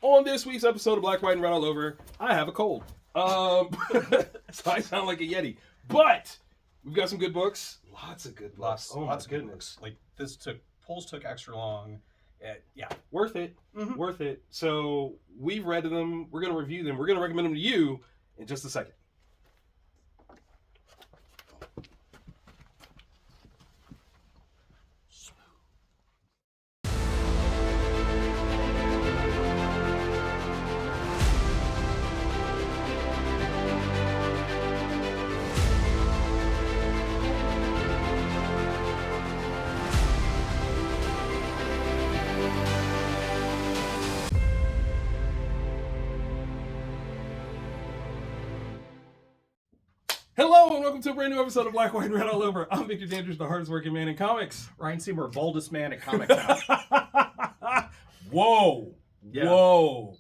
On this week's episode of Black, White, and Red All Over, I have a cold. So I sound like a Yeti. But we've got some good books. Lots of good books. Lots of good books. Like polls took extra long. Yeah. Worth it. Mm-hmm. Worth it. So we've read them. We're going to review them. We're going to recommend them to you in just a second. Hello and welcome to a brand new episode of Black, White, and Red All Over. I'm Victor Dandridge, the hardest working man in comics. Ryan Seymour, boldest man at Comic Town. Whoa. Yeah. Whoa.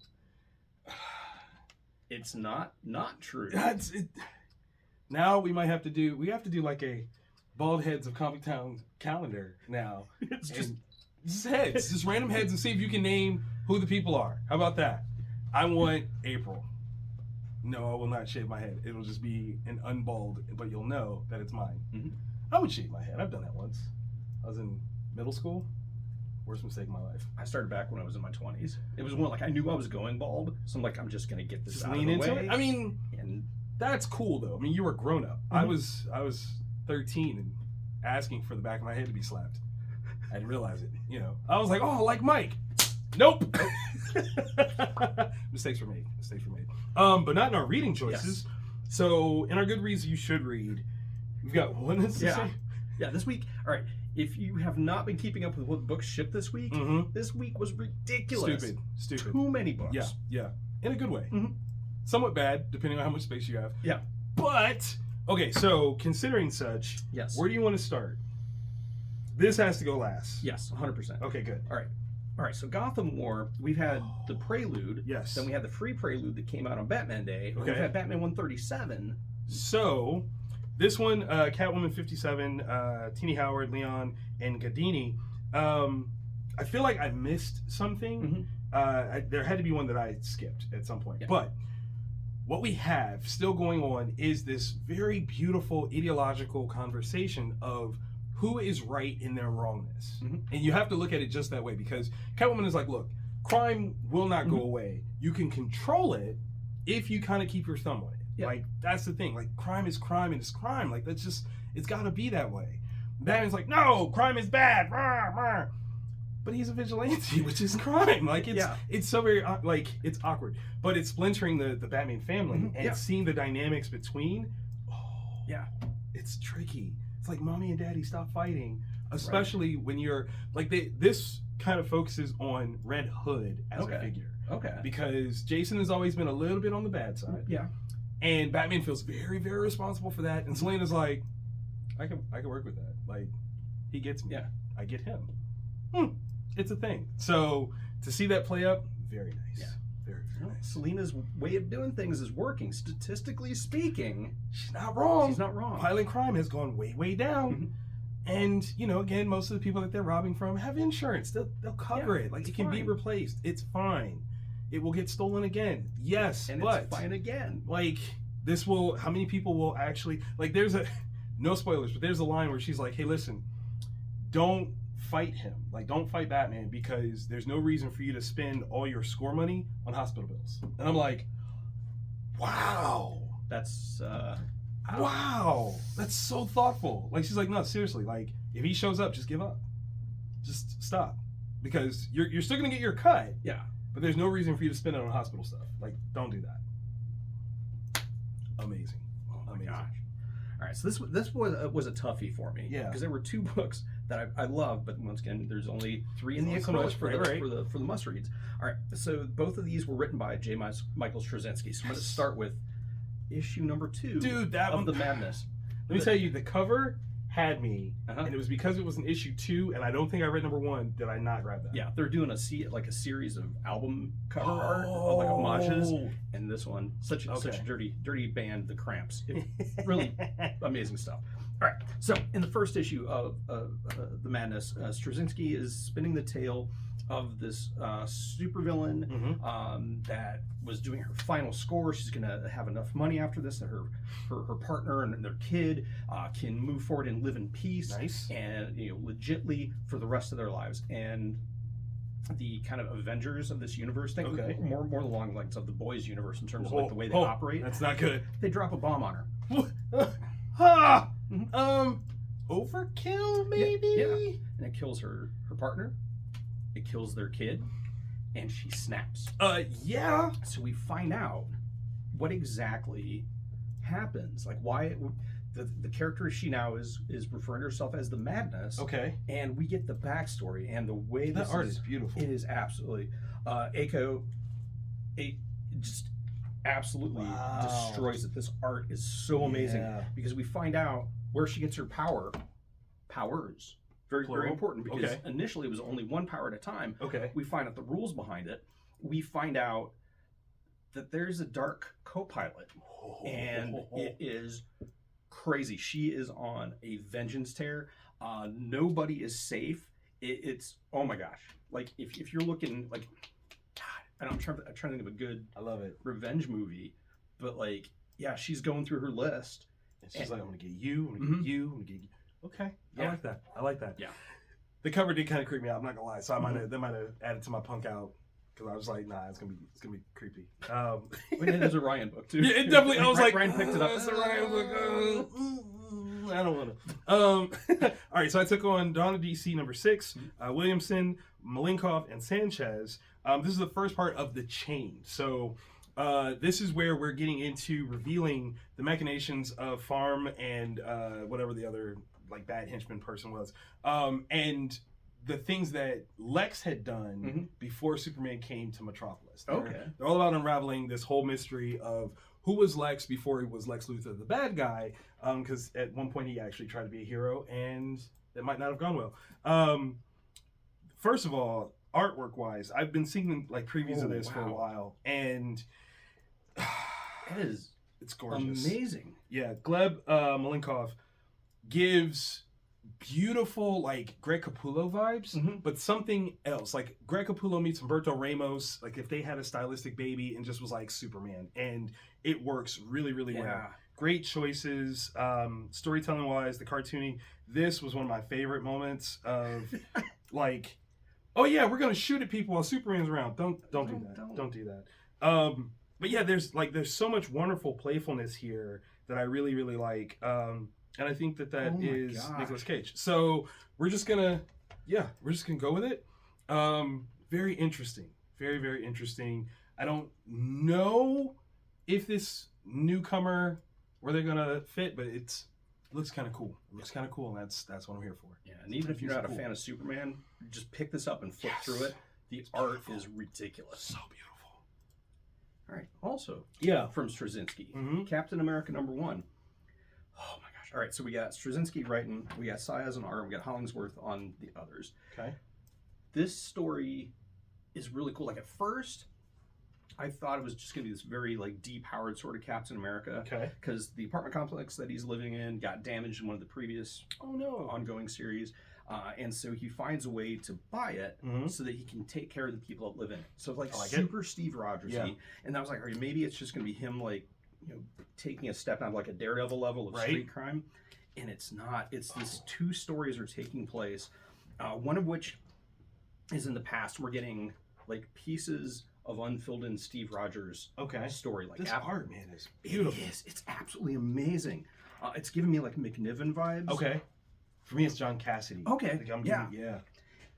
It's not true. That's it. Now we have to do like a bald heads of Comic Town calendar now. It's just heads, just random heads, and see if you can name who the people are. How about that? I want April. No, I will not shave my head. It'll just be an unbald, but you'll know that it's mine. Mm-hmm. I would shave my head. I've done that once. I was in middle school. Worst mistake of my life. I started back when I was in my 20s. It was one like I knew I was going bald, so I'm like, I'm just gonna get this just out lean of the into way. it. I mean, and that's cool though. I mean, you were grown up. Mm-hmm. I was 13 and asking for the back of my head to be slapped. I didn't realize it. You know, I was like, oh, like Mike. Nope. Mistakes were made. But not in our reading choices. Yes. So in our good reads you should read, we've got one that's Yeah, this week. All right. If you have not been keeping up with what books shipped this week, this week was ridiculous. Stupid. Too many books. Yeah. In a good way. Mm-hmm. Somewhat bad, depending on how much space you have. Yeah. But okay, so considering such, yes. Where do you want to start? This has to go last. Yes, 100%. Okay, good. All right, so Gotham War, we've had the Prelude. Yes. Then we had the free Prelude that came out on Batman Day. Okay. We've had Batman 137. So, this one, Catwoman 57, Teenie Howard, Leon, and Gadini. I feel like I missed something. Mm-hmm. There had to be one that I skipped at some point. Yeah. But what we have still going on is this very beautiful ideological conversation of who is right in their wrongness. Mm-hmm. And you have to look at it just that way because Catwoman is like, look, crime will not go away. You can control it if you kind of keep your thumb on it. Yeah. Like, that's the thing. Like, crime is crime and it's crime. Like, that's just, it's got to be that way. Batman's like, no, crime is bad. Rah, rah. But he's a vigilante, which is crime. Like, it's so very, like, it's awkward. But it's splintering the Batman family and seeing the dynamics between, it's tricky. It's like mommy and daddy stop fighting, especially when you're like this kind of focuses on Red Hood as a figure. Okay. Because Jason has always been a little bit on the bad side. Yeah. And Batman feels very, very responsible for that. And Selena's like, I can work with that. Like, he gets me. Yeah. I get him. It's a thing. So to see that play up, very nice. Yeah. Very, very nice. Selena's way of doing things is working. Statistically speaking, she's not wrong. Violent crime has gone way, way down. Mm-hmm. And, you know, again, most of the people that they're robbing from have insurance. They'll cover it. Like, it can be replaced. It's fine. It will get stolen again. Yes, and but it's fine again. Like, how many people will actually, like, no spoilers, but there's a line where she's like, hey, listen, don't fight him. Like, don't fight Batman because there's no reason for you to spend all your score money on hospital bills. And I'm like, wow. That's wow. That's so thoughtful. Like, she's like, no, seriously, like, if he shows up, just give up. Just stop. Because you're still gonna get your cut. Yeah. But there's no reason for you to spend it on hospital stuff. Like, don't do that. Amazing. Oh my gosh. All right, so this was a toughie for me. Yeah. Because there were two books that I love, but once again, there's only three in the acrylic for the must reads. All right, so both of these were written by J. Michael Straczynski. So I'm going to start with issue number 2 of The Madness. Let me tell you, the cover had me, and it was because it was an issue 2, and I don't think I read number 1. Did I not grab that? Yeah, they're doing a series of album cover art, like homages, and this one, such a dirty band, The Cramps. Really amazing stuff. All right, so in the first issue of The Madness, Straczynski is spinning the tale of this supervillain that was doing her final score. She's going to have enough money after this that her partner and their kid can move forward and live in peace, and legitly for the rest of their lives. And the kind of Avengers of this universe thing, more along the lines of the Boys universe in terms of like the way they operate. That's not good. They drop a bomb on her. Overkill, maybe? Yeah. And it kills her partner. It kills their kid, and she snaps. Yeah. So we find out what exactly happens, like why the character she now is referring to herself as the Madness. Okay. And we get the backstory and the way that art is beautiful. It is absolutely Eiko. It just absolutely destroys it. This art is so amazing because we find out where she gets her powers. Very important, because initially it was only one power at a time. We find out the rules behind it. We find out that there's a dark co-pilot, and it is crazy. She is on a vengeance tear. Nobody is safe. It's oh my gosh! Like if you're looking like, God, I'm trying to think of a good revenge movie, but like she's going through her list. And she's like, I'm gonna get you. I'm gonna get you. I'm gonna get you. Okay, I like that. Yeah, the cover did kind of creep me out. I'm not gonna lie. So I might have added to my punk out because I was like, nah, it's gonna be creepy. There's a Ryan book too. Yeah, it definitely. I was like, Ryan picked it up. It's a Ryan book. I don't want to. All right, so I took on Dawn of DC number 6, Williamson, Malenkov, and Sanchez. This is the first part of the chain. So. This is where we're getting into revealing the machinations of Farm and whatever the other like bad henchman person was, and the things that Lex had done before Superman came to Metropolis. They're all about unraveling this whole mystery of who was Lex before he was Lex Luthor, the bad guy, because at one point he actually tried to be a hero, and it might not have gone well. First of all, artwork wise, I've been seeing like previews of this for a while, and it's gorgeous, amazing. Yeah, Gleb Malenkov gives beautiful like Greg Capullo vibes, but something else. Like Greg Capullo meets Humberto Ramos, like if they had a stylistic baby and just was like Superman, and it works really well. Great choices, storytelling wise, the cartooning. This was one of my favorite moments of like, oh yeah, we're gonna shoot at people while Superman's around. Don't do that. But yeah, there's so much wonderful playfulness here that I really like, and I think that is Nicolas Cage. So we're just gonna go with it. Very interesting, very interesting. I don't know if this newcomer where they're gonna fit, but it looks kind of cool. It looks kind of cool, and that's what I'm here for. Yeah, and even if you're not a fan of Superman, just pick this up and flip through it. The art is ridiculous. So beautiful. All right. Also, from Straczynski, Captain America #1. Oh my gosh! All right, so we got Straczynski writing, we got Saez on art, we got Hollingsworth on the others. Okay. This story is really cool. Like at first, I thought it was just going to be this very like depowered sort of Captain America. Okay. Because the apartment complex that he's living in got damaged in one of the previous ongoing series. And so he finds a way to buy it so that he can take care of the people that live in it. So like super Steve Rogers-y. And I was like, all right, maybe it's just going to be him like, taking a step out of like a Daredevil level of street crime. And it's not. It's these two stories are taking place. One of which is in the past. We're getting like pieces of unfilled in Steve Rogers story. Like this art, man, is beautiful. It is. It's absolutely amazing. It's giving me like McNiven vibes. Okay. For me, it's John Cassidy. Okay. Yeah.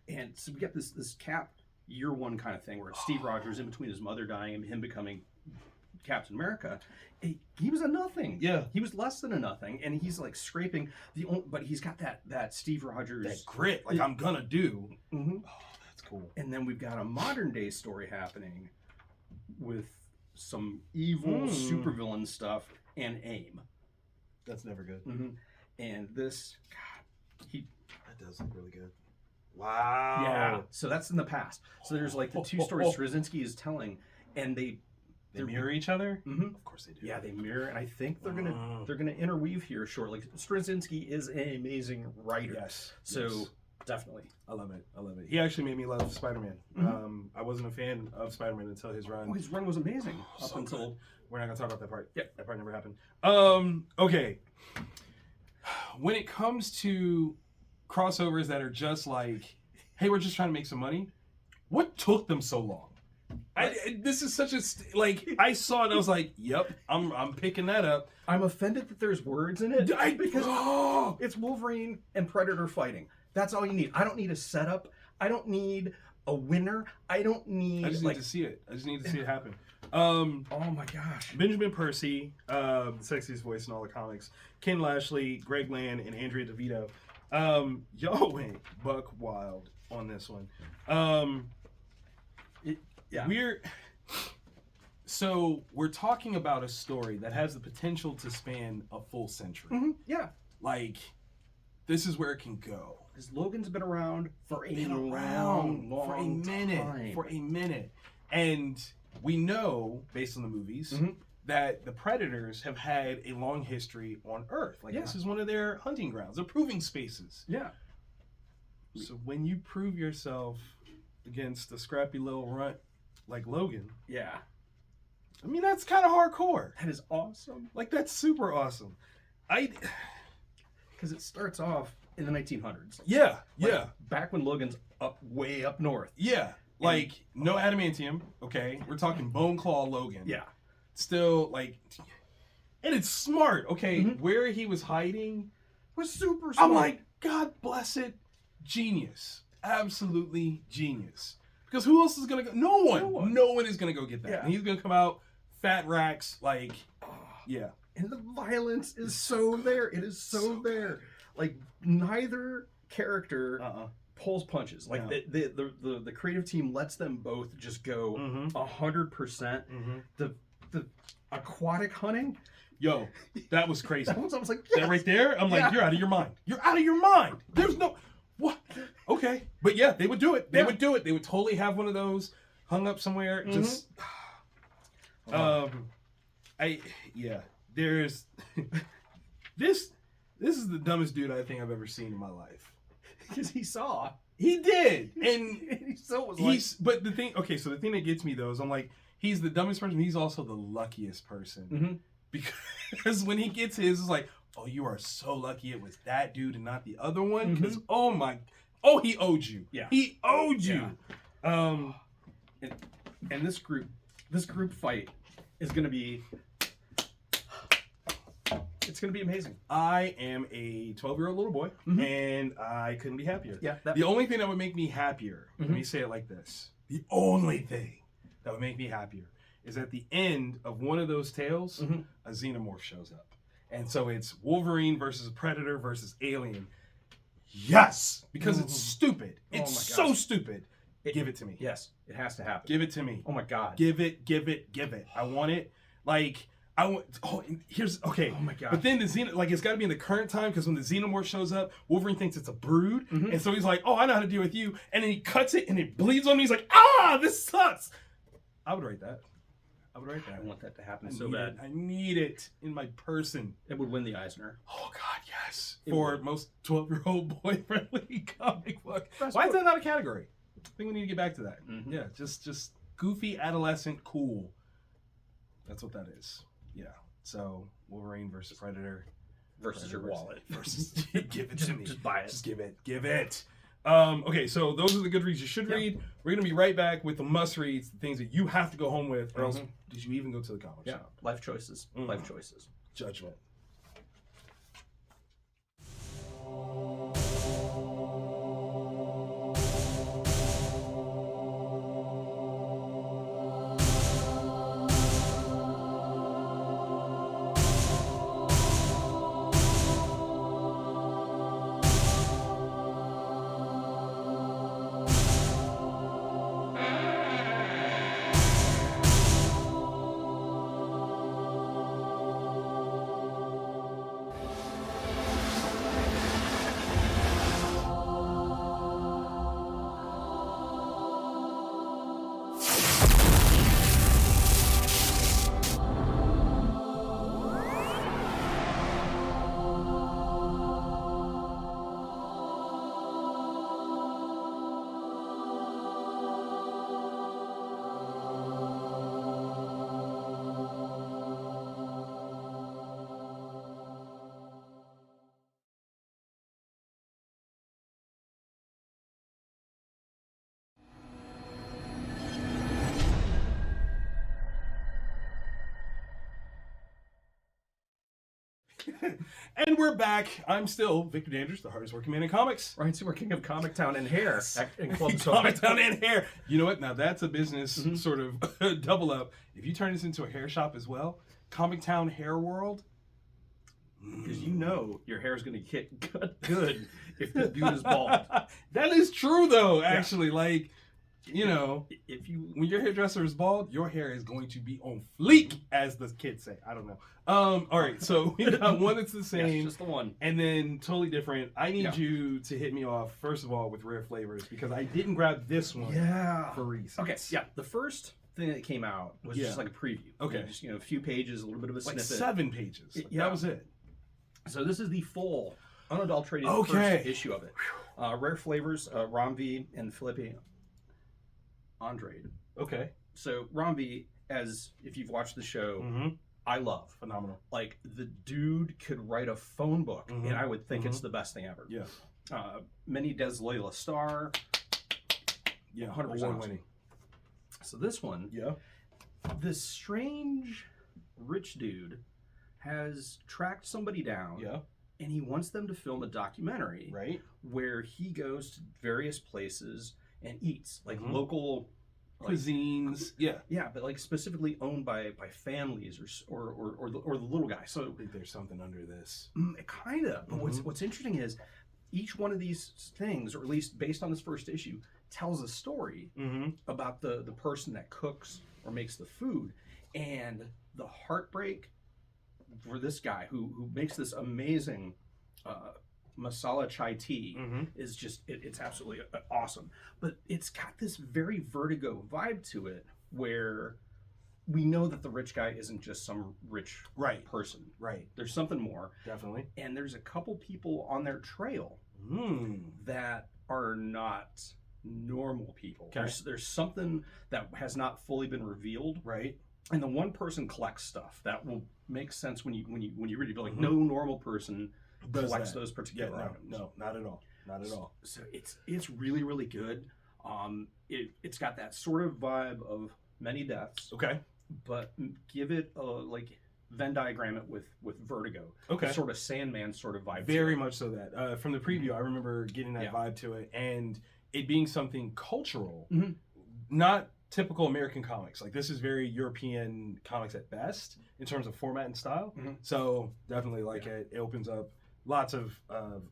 And so we get this Cap year one kind of thing where it's Steve Rogers in between his mother dying and him becoming Captain America. He was a nothing. Yeah. He was less than a nothing, and he's like scraping but he's got that Steve Rogers that grit. Like I'm gonna do. Mm-hmm. Oh, that's cool. And then we've got a modern day story happening with some evil supervillain stuff and AIM. That's never good. Mm-hmm. And this, God. That does look really good. Wow. Yeah. So that's in the past. So there's like the two stories Straczynski is telling, and they mirror each other. Mm-hmm. Of course they do. Yeah, they mirror, and I think they're gonna interweave here shortly. Straczynski is an amazing writer. Yes. So Definitely. I love it. I love it. He actually made me love Spider-Man. Mm-hmm. I wasn't a fan of Spider-Man until his run. Oh, his run was amazing. Up so until... Good. We're not going to talk about that part. Yep. That part never happened. Okay. When it comes to crossovers that are just like, hey, we're just trying to make some money, what took them so long? This is such a I saw it and I was like, yep, I'm picking that up. I'm offended that there's words in it because it's Wolverine and Predator fighting. That's all you need. I don't need a setup. I don't need a winner. I don't need. I just need to see it. I just need to see it happen. Oh my gosh. Benjamin Percy, the sexiest voice in all the comics. Ken Lashley, Greg Land, and Andrea DeVito. Y'all went buck wild on this one. Yeah. We're talking about a story that has the potential to span a full century. Mm-hmm. Yeah. Like, this is where it can go. Because Logan's been around for a minute. And we know, based on the movies, that the Predators have had a long history on Earth. Like, this is one of their hunting grounds. They're proving spaces. Yeah. So when you prove yourself against a scrappy little runt like Logan, I mean, that's kind of hardcore. That is awesome. Like, that's super awesome. Because it starts off in the 1900s. Back when Logan's way up north. Like, no adamantium, okay? We're talking bone claw Logan. Still, like, and it's smart, okay? Where he was hiding was super smart. I'm like, God bless it. Genius. Absolutely genius. Because who else is going to go? No one is going to go get that. And he's going to come out fat racks, like, And the violence is so there. It is so there. Like, neither character pulls punches. Like, the creative team lets them both just go 100%. The aquatic hunting. Yo, that was crazy. I was like, that right there, I'm like, you're out of your mind. You're out of your mind. There's no... What? Okay. But yeah, they would do it. They would do it. They would totally have one of those hung up somewhere. Just... There's... This is the dumbest dude I think I've ever seen in my life. Because he saw. He did. And he still was like... But the thing... Okay, so the thing that gets me, though, is I'm like, he's the dumbest person. He's also the luckiest person. Because when he gets his, it's like, oh, you are so lucky it was that dude and not the other one. Because, he owed you. He owed you. And this group fight is going to be... It's going to be amazing. I am a 12-year-old little boy, and I couldn't be happier. The only thing that would make me happier, let me say it like this, the only thing that would make me happier is at the end of one of those tales, a xenomorph shows up. And so it's Wolverine versus Predator versus Alien. Yes! Because it's stupid. It's so stupid. Give it to me. Yes, it has to happen. Give it to me. Oh my God. Give it. I want it. Like... here's okay. Oh my God! But then it's got to be in the current time because when the xenomorph shows up, Wolverine thinks it's a brood, and so he's like, "Oh, I know how to deal with you," and then he cuts it and it bleeds on me. He's like, "Ah, this sucks." I would write that. I want that to happen so bad. I need it in my person. It would win the Eisner. Oh God, yes! For most 12-year-old boy-friendly comic book. Why is that not a category? I think we need to get back to that. Yeah, just goofy adolescent cool. That's what that is. Yeah. So Wolverine versus Predator versus your wallet. Versus give it to me. Just buy it. Just give it. Okay, so those are the good reads you should read. We're gonna be right back with the must reads, the things that you have to go home with, or else did you even go to the comic shop? Life choices. Life choices. Judgment. And we're back. I'm still Victor Dandridge, the hardest working man in comics. Ryan Seymour, king of Comic Town and hair. And Club Comic Town and hair. You know what? Now that's a business sort of double up. If you turn this into a hair shop as well, Comic Town Hair World. Because you know your hair is going to get good if the dude is bald. That is true, though, actually. Like, you know, when your hairdresser is bald, your hair is going to be on fleek, as the kids say. I don't know. All right, so we got one that's the same. Yes, just the one. And then totally different. I need you to hit me off, first of all, with Rare Flavors, because I didn't grab this one for reasons. Okay, yeah. The first thing that came out was just like a preview. Okay. Just, a few pages, a little bit of a snippet. 7 pages. That was it. So this is the full, unadulterated first issue of it. Rare Flavors, Ramvi and Felipe Andrade. Okay. So Ramvi, as if you've watched the show, I love. Phenomenal. Like, the dude could write a phone book, and I would think it's the best thing ever. Yeah. Many Des Loyola Star. Yeah, 100% award winning. So this one, this strange rich dude has tracked somebody down, and he wants them to film a documentary, where he goes to various places and eats, like local cuisines, but like specifically owned by families or the little guy. So I think there's something under this. Kind of. But what's interesting is each one of these things, or at least based on this first issue, tells a story about the person that cooks or makes the food, and the heartbreak for this guy who makes this amazing masala chai tea is just it's absolutely awesome. But it's got this very Vertigo vibe to it, where we know that the rich guy isn't just some rich person. There's something more. Definitely. And there's a couple people on their trail that are not normal people. There's something that has not fully been revealed. And the one person collects stuff that will make sense when you read it. You're like, no normal person collects those particular items. No, not at all. Not at all. So it's really, really good. It's got that sort of vibe of Many Deaths. Okay. But give it a Venn diagram it with Vertigo. Okay. Sort of Sandman sort of vibe. Very much so that. From the preview, I remember getting that vibe to it, and it being something cultural, not typical American comics. Like, this is very European comics at best in terms of format and style. So definitely like it. It opens up lots of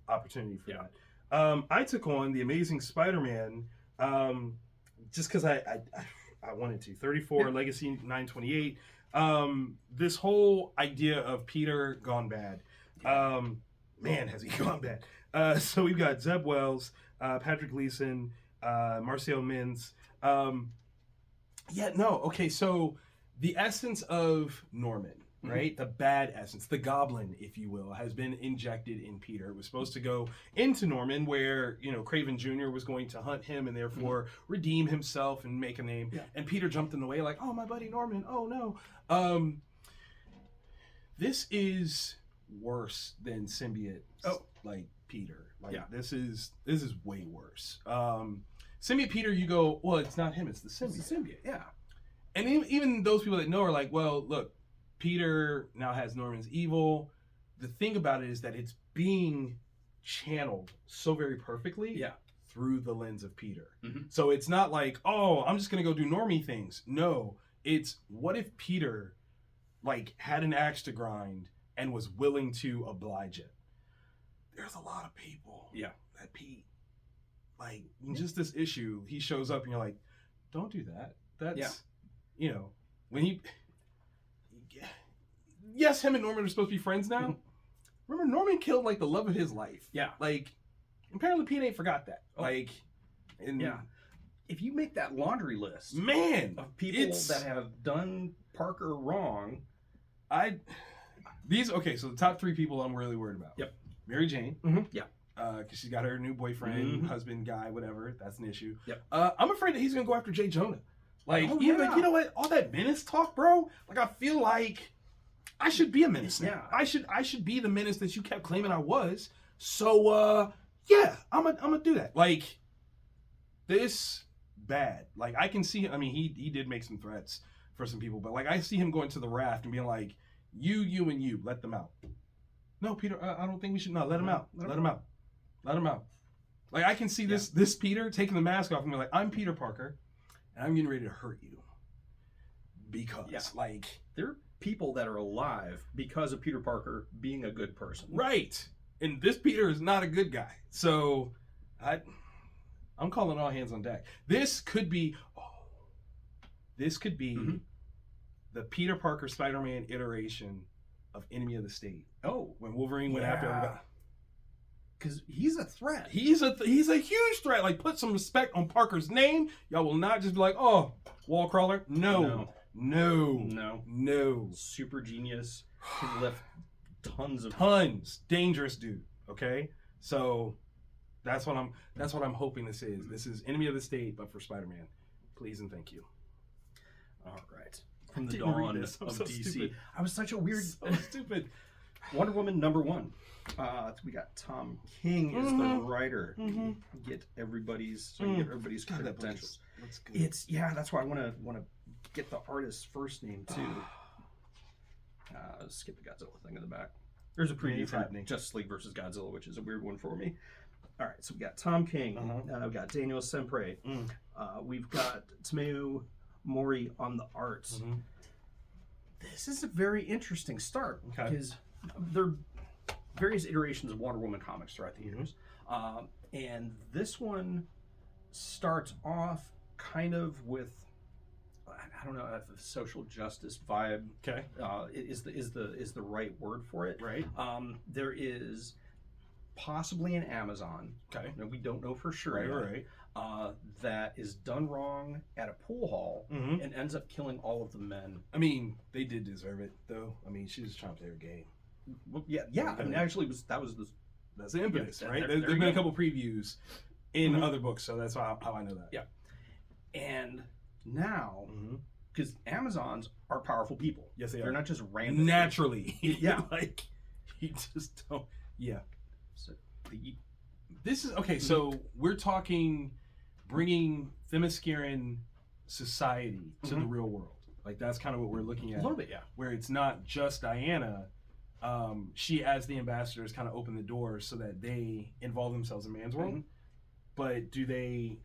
opportunity for that. I took on The Amazing Spider-Man just because I wanted to. 34 Legacy 928. This whole idea of Peter gone bad. Man, has he gone bad. So we've got Zeb Wells, Patrick Gleason, Marcel Mintz. So the essence of Norman, right? The bad essence, the goblin, if you will, has been injected in Peter. It was supposed to go into Norman, where, Craven Jr. was going to hunt him and therefore redeem himself and make a name. And Peter jumped in the way like, oh, my buddy Norman, oh no. This is worse than symbiote like Peter. This is way worse. Symbiote Peter, you go, well, it's not him, it's the symbiote. It's the symbiote, And even those people that know are like, well, look, Peter now has Norman's evil. The thing about it is that it's being channeled so very perfectly through the lens of Peter. So it's not like, oh, I'm just going to go do normie things. No, it's what if Peter had an axe to grind and was willing to oblige it? There's a lot of people that Pete, in just this issue, he shows up and you're like, don't do that. That's, when he... Yes, him and Norman are supposed to be friends now. Remember, Norman killed, the love of his life. Apparently Pete ain't forgot that. If you make that laundry list... Man! Of people that have done Parker wrong... So the top 3 people I'm really worried about. Mary Jane. Because she's got her new boyfriend, husband, guy, whatever. That's an issue. I'm afraid that he's going to go after Jay Jonah. You know what? All that menace talk, bro. I feel like I should be a menace now. I should be the menace that you kept claiming I was. So, I'm gonna do that. This bad. I can see, he did make some threats for some people, but I see him going to the raft and being like, you, and you, let them out. no, Peter, I don't think we should. No, let him out. Let him out. Let him out. Like, I can see this Peter taking the mask off and be like, I'm Peter Parker, and I'm getting ready to hurt you. Because, like... There are people that are alive because of Peter Parker being a good person. Right. And this Peter is not a good guy. So, I'm calling all hands on deck. This could be... the Peter Parker Spider-Man iteration of Enemy of the State. Oh. When Wolverine went after everybody. Because he's a threat. He's a huge threat. Like, put some respect on Parker's name. Y'all will not just be like, oh, wall crawler. No. Super genius. Can lift tons. Dangerous dude. Okay? So that's what I'm hoping this is. This is Enemy of the State, but for Spider-Man. Please and thank you. All right. From the dawn of DC. Stupid. I was such a weird... So stupid. Wonder Woman #1. We got Tom King as the writer. Get everybody's credentials. That's good. That's why I want to get the artist's first name too. Skip the Godzilla thing in the back. There's a preview for Justice League versus Godzilla, which is a weird one for me. All right, so we got Tom King. We've got Daniel Sempre. We've got Tameu Mori on the arts. This is a very interesting start because there are various iterations of Wonder Woman comics throughout the years. And this one starts off kind of with, I don't know if a social justice vibe is the right word for it. Right. There is possibly an Amazon. Okay. We don't know for sure. Right. That is done wrong at a pool hall and ends up killing all of the men. I mean, they did deserve it, though. I mean, she was trying to play her game. Well, yeah. I mean, actually, that's the impetus, right? There's been a couple previews in other books, so that's how I know that. Yeah. And now, because Amazons are powerful people. Yes, they are. They're not just random. Naturally. Yeah. Like, you just don't. Yeah. So this is okay. So we're talking bringing Themysciran society to the real world. Like, that's kind of what we're looking at. A little bit, yeah. Where it's not just Diana. She, as the ambassadors, kind of open the doors so that they involve themselves in man's world. But do they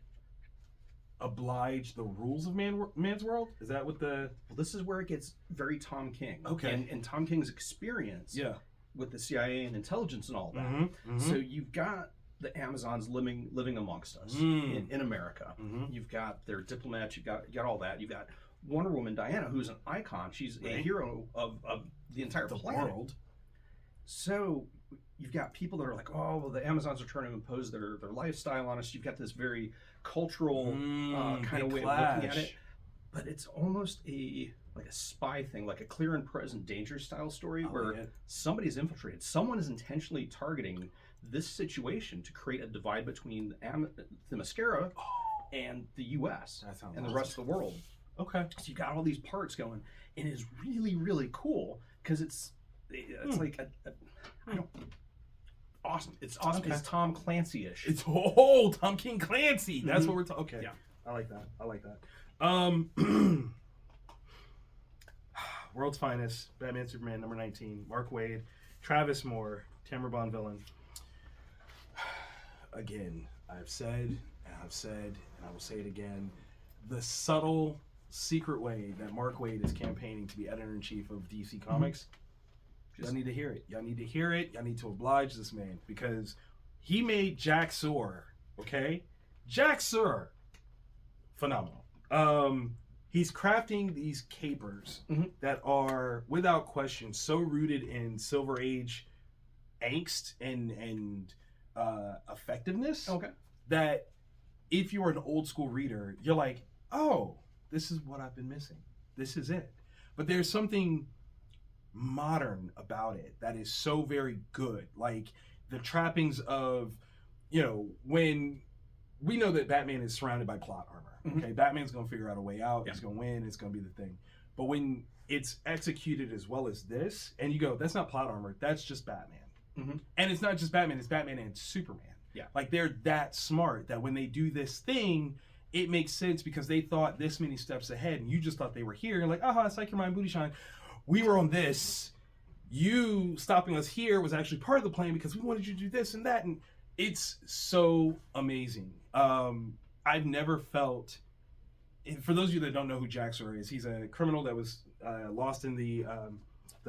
oblige the rules of man's world? Is that what the... Well, this is where it gets very Tom King. Okay. And Tom King's experience with the CIA and intelligence and all that. So you've got the Amazons living amongst us in America. You've got their diplomats, you've got all that. You've got Wonder Woman Diana, who's an icon. She's a hero of the entire planet. So you've got people that are like, oh, well, the Amazons are trying to impose their lifestyle on us. You've got this very cultural kind of way of looking at it. But it's almost like a spy thing, like a clear and present danger style story where somebody's infiltrated. Someone is intentionally targeting this situation to create a divide between Themyscira and the U.S. and the rest of the world. Okay. So you got all these parts going, and it's really, really cool because it's like awesome. It's awesome. It's Tom Clancy-ish. It's Tom King Clancy. That's what we're talking. Okay. Yeah. I like that. World's Finest, Batman Superman #19, Mark Waid, Travis Moore, Tamara Bonvillain. Again, I've said, and I will say it again, the subtle, secret way that Mark Waid is campaigning to be editor-in-chief of DC Comics, y'all need to hear it. Y'all need to hear it. Y'all need to oblige this man, because he made Jack Soar, okay? Jack Soar, phenomenal. He's crafting these capers that are, without question, so rooted in Silver Age angst and effectiveness that if you're an old school reader, you're like, oh, this is what I've been missing. This is it. But there's something modern about it that is so very good. Like the trappings of, when we know that Batman is surrounded by plot armor. Okay, Batman's going to figure out a way out. He's going to win. It's going to be the thing. But when it's executed as well as this, and you go, that's not plot armor. That's just Batman. And it's not just Batman. It's Batman and Superman. Yeah. Like, they're that smart that when they do this thing, it makes sense because they thought this many steps ahead, and you just thought they were here. You're like, aha, it's like your mind booty shine. We were on this. you stopping us here was actually part of the plan because we wanted you to do this and that, and it's so amazing. I've never felt. For those of you that don't know who Jack Sawyer is, he's a criminal that was lost in the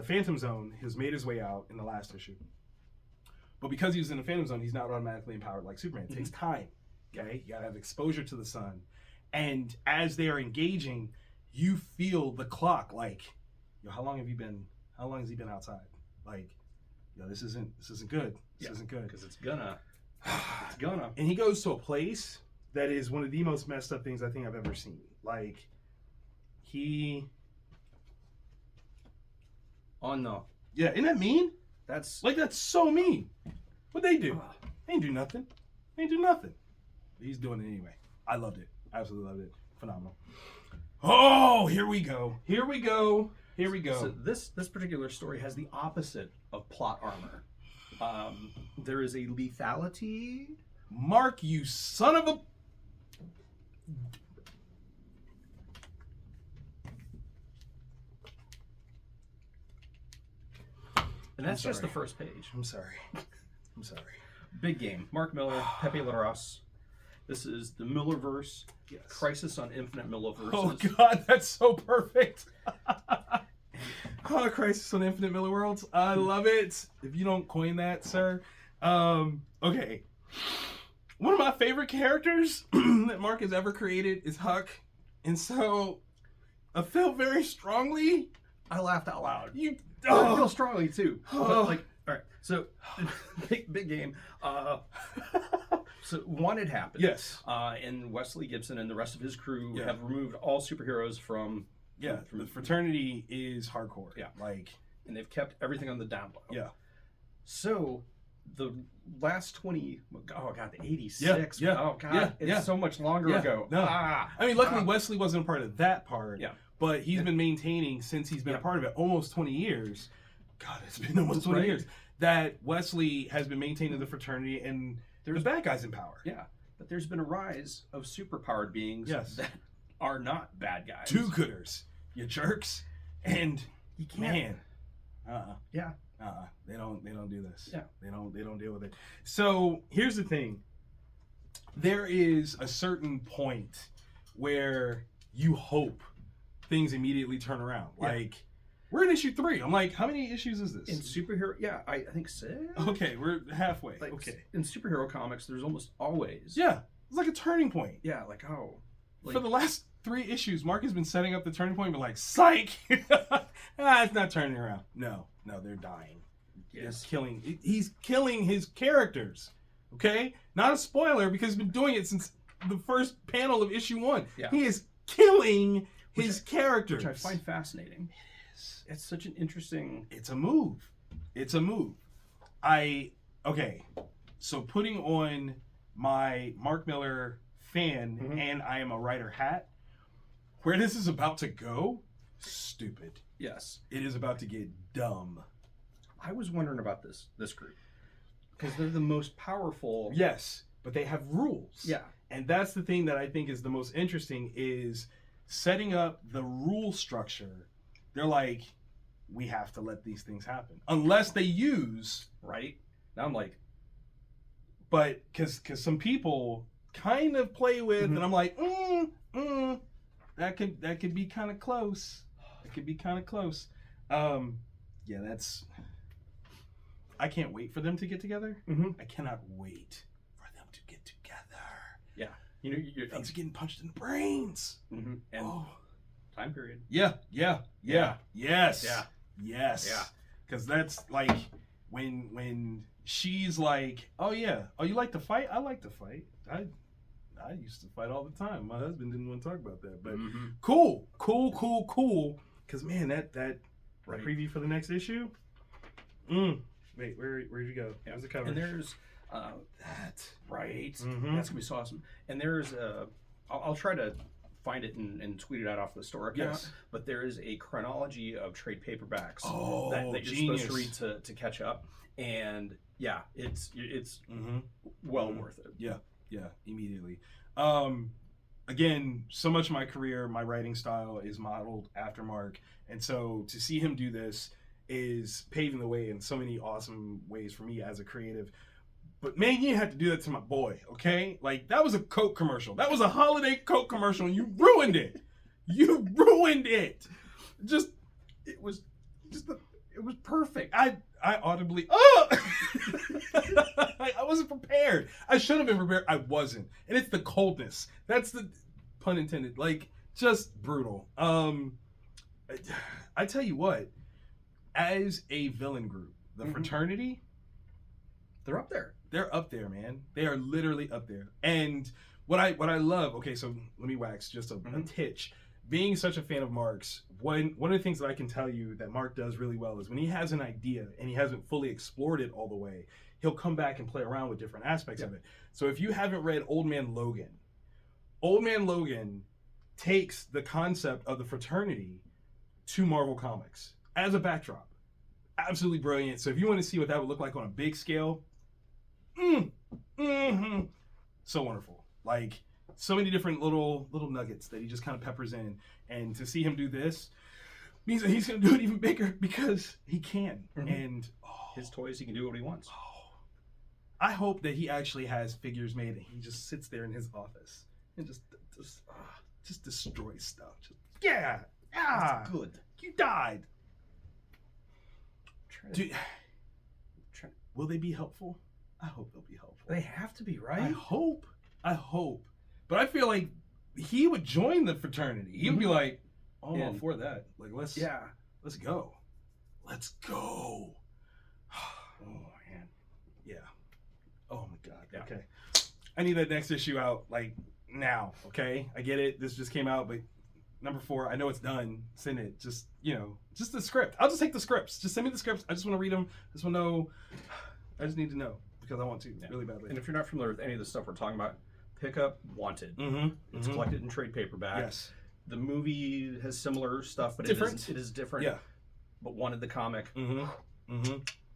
Phantom Zone. He has made his way out in the last issue, but because he was in the Phantom Zone, he's not automatically empowered like Superman. It takes time. Okay, you gotta have exposure to the sun, and as they are engaging, you feel the clock. Like, yo, how long has he been outside? Like, yo, this isn't good. This isn't good because it's gonna. And he goes to a place that is one of the most messed up things I think I've ever seen. Like, oh no. Yeah, isn't that mean? That's so mean. What'd they do? They didn't do nothing. He's doing it anyway. I loved it. Absolutely loved it. Phenomenal. Oh, here we go. So this particular story has the opposite of plot armor. There is a lethality. Mark, you son of a... And that's just the first page. I'm sorry. Big game. Mark Miller, Pepe Larraz. This is the Millerverse. Yes. Crisis on Infinite Millerverses. Oh God, that's so perfect. Crisis on Infinite Miller Worlds. I love it. If you don't coin that, sir. Okay. One of my favorite characters that Mark has ever created is Huck. And so I felt very strongly. I laughed out loud. I feel strongly too. But like, all right. So big game. So one had happened. Yes. And Wesley Gibson and the rest of his crew have removed all superheroes from. Yeah, the fraternity is hardcore. Yeah. And they've kept everything on the down low. Yeah. So the last 20, the 86. Yeah. Oh God, it's so much longer ago. No. I mean, luckily Wesley wasn't a part of that part. Yeah. But he's been maintaining, since he's been a part of it, almost 20 years. God, it's been almost 20 years. That Wesley has been maintaining the fraternity, and there's bad guys in power. Yeah. But there's been a rise of superpowered beings that are not bad guys. Do-gooders. You jerks. And you can't. Man. Yeah. They don't do this. Yeah. They don't deal with it. So here's the thing. There is a certain point where you hope things immediately turn around. Yeah. Like, we're in issue 3. I'm like, how many issues is this? In superhero, I think 6. Okay, we're halfway. Like, okay. In superhero comics, there's almost always. Yeah, it's like a turning point. Yeah, For the last 3 issues, Mark has been setting up the turning point, but like, psych! It's not turning around. No, they're dying. Yes. He's killing his characters. Okay? Not a spoiler, because he's been doing it since the first panel of issue 1. Yeah. He is killing his characters. Which I find fascinating. It is. It's such an interesting... It's a move. Okay, so putting on my Mark Miller fan and I am a writer hat, where this is about to go, stupid. Yes. It is about to get dumb. I was wondering about this group. Because they're the most powerful... Yes, but they have rules. Yeah. And that's the thing that I think is the most interesting, is setting up the rule structure. They're like, we have to let these things happen. Unless they use... Right? Now I'm like... But, because some people kind of play with, and I'm like, that could be kind of close. It could be kind of close. Yeah, that's... I can't wait for them to get together. I cannot wait for them to get together. Yeah. Things are getting punched in the brains. And time period. Yes. Because that's like when she's like, oh you like to fight? I like to fight. I used to fight all the time. My husband didn't want to talk about that, but cool. Because man, that preview for the next issue. Wait, where'd you go? Yeah. Where's the cover? And there's that right. That's gonna be so awesome. And there's I'll try to find it and tweet it out off the store account. Yes. But there is a chronology of trade paperbacks that you're genius. supposed to read to catch up. And yeah, it's well worth it. Yeah, immediately. Again, so much of my career, my writing style is modeled after Mark, and so to see him do this, is paving the way in so many awesome ways for me as a creative. But man, you didn't have to do that to my boy, okay? Like, that was a Coke commercial. That was a holiday Coke commercial, and you ruined it. You ruined it. It was perfect. I audibly, I wasn't prepared. I should have been prepared. I wasn't. And it's the coldness. That's the pun intended. Like, just brutal. I tell you what, as a villain group, the fraternity, they're up there. They're up there, man. They are literally up there. And what I love, okay, so let me wax just a titch. Being such a fan of Mark's, one of the things that I can tell you that Mark does really well is when he has an idea and he hasn't fully explored it all the way, he'll come back and play around with different aspects of it. So if you haven't read Old Man Logan takes the concept of the fraternity to Marvel Comics as a backdrop. Absolutely brilliant. So if you want to see what that would look like on a big scale, so wonderful. Like, so many different little nuggets that he just kind of peppers in, and to see him do this means that he's going to do it even bigger because he can. And his toys, he can do what he wants. I hope that he actually has figures made and he just sits there in his office and just destroys stuff. That's good. You died. Dude, will they be helpful? I hope they'll be helpful. They have to be, right? I hope. But I feel like he would join the fraternity. He would be like, "Oh, I'm all for that. Like, let's go. Let's go." Oh man, yeah. Oh my god. Yeah. Okay, I need that next issue out like now. Okay, I get it. This just came out, but number 4, I know it's done. Send it. Just the script. I'll just take the scripts. Just send me the scripts. I just want to read them. I just want to know. I just need to know because I want to really badly. And if you're not familiar with any of the stuff we're talking about, pick up Wanted. It's collected in trade paperback. Yes. The movie has similar stuff, but different. It is different. Yeah. But Wanted the comic.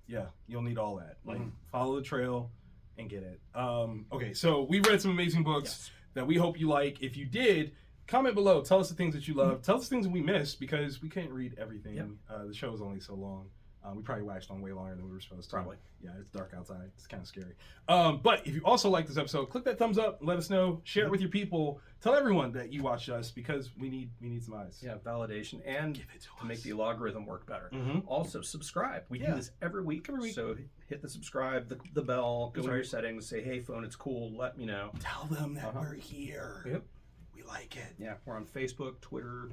Yeah, you'll need all that. Like, follow the trail and get it. Okay, so we've read some amazing books that we hope you like. If you did, comment below. Tell us the things that you love. Tell us the things that we missed because we couldn't read everything. The show is only so long. We probably waxed on way longer than we were supposed to. Probably. Yeah, it's dark outside. It's kind of scary. But if you also like this episode, click that thumbs up. Let us know. Share it with your people. Tell everyone that you watched us because we need some eyes. Yeah, validation and give it to make the algorithm work better. Mm-hmm. Also, subscribe. We do this every week. So hit the subscribe, the bell, go to your settings, say, hey, phone, it's cool. Let me know. Tell them that we're here. Yep. We like it. Yeah, we're on Facebook, Twitter,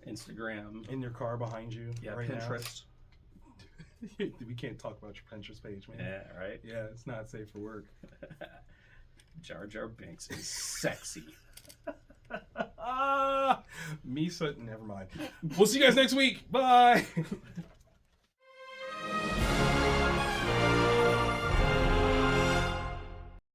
Instagram. In your car behind you. Yeah, right Pinterest. Now. We can't talk about your Pinterest page, man. Yeah, right? Yeah, it's not safe for work. Jar Jar Binks is sexy. Never mind. We'll see you guys next week. Bye.